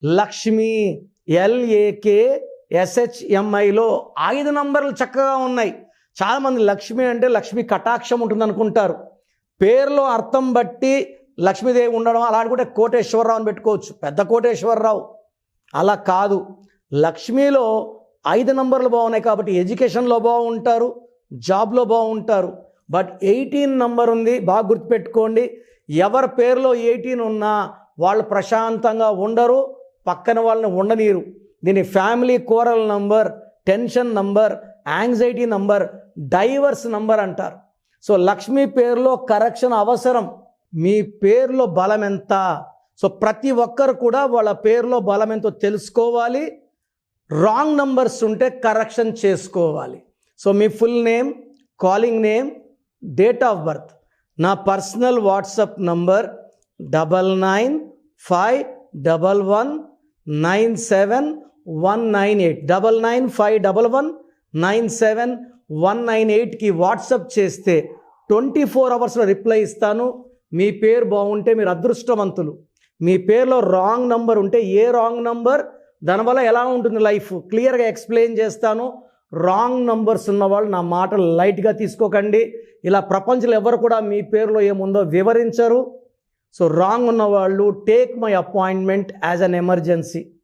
లక్ష్మి LAKSHMIలో 5 నంబర్లు చక్కగా ఉన్నాయి. చాలామంది లక్ష్మి అంటే లక్ష్మి కటాక్షం ఉంటుంది అనుకుంటారు. పేరులో అర్థం బట్టి లక్ష్మీదేవి ఉండడం అలా అనుకుంటే కోటేశ్వరరావు అని పెట్టుకోవచ్చు, పెద్ద కోటేశ్వరరావు. అలా కాదు, లక్ష్మిలో 5 నంబర్లు బాగున్నాయి కాబట్టి ఎడ్యుకేషన్లో బాగుంటారు, జాబ్లో బాగుంటారు. బట్ 18 నంబర్ ఉంది, బాగా గుర్తుపెట్టుకోండి. ఎవరి పేరులో 18 ఉన్నా వాళ్ళు ప్రశాంతంగా ఉండరు, పక్కన వాళ్ళని ఉండనీరు. దీన్ని family coral number, tension number, anxiety number, divorce number అంటారు. సో లక్ష్మీ పేరులో కరెక్షన్ అవసరం. మీ పేరులో బలం ఎంత? సో ప్రతి ఒక్కరు కూడా వాళ్ళ పేరులో బలం ఎంతో తెలుసుకోవాలి. రాంగ్ నంబర్స్ ఉంటే కరెక్షన్ చేసుకోవాలి. So me full name, calling name, date of birth. నా పర్సనల్ వాట్సాప్ నంబర్ 9951197198 9951197198కి వాట్సాప్ చేస్తే 24 అవర్స్లో రిప్లై ఇస్తాను. మీ పేరు బాగుంటే మీరు అదృష్టవంతులు. మీ పేరులో రాంగ్ నంబర్ ఉంటే ఏ రాంగ్ నంబర్, దానివల్ల ఎలా ఉంటుంది లైఫ్ క్లియర్గా ఎక్స్ప్లెయిన్ చేస్తాను. రాంగ్ నంబర్స్ ఉన్నవాళ్ళు నా మాటలు లైట్గా తీసుకోకండి. ఇలా ప్రపంచంలో ఎవరు కూడా మీ పేరులో ఏముందో వివరించరు. సో రాంగ్ ఉన్నవాళ్ళు take my appointment as an emergency.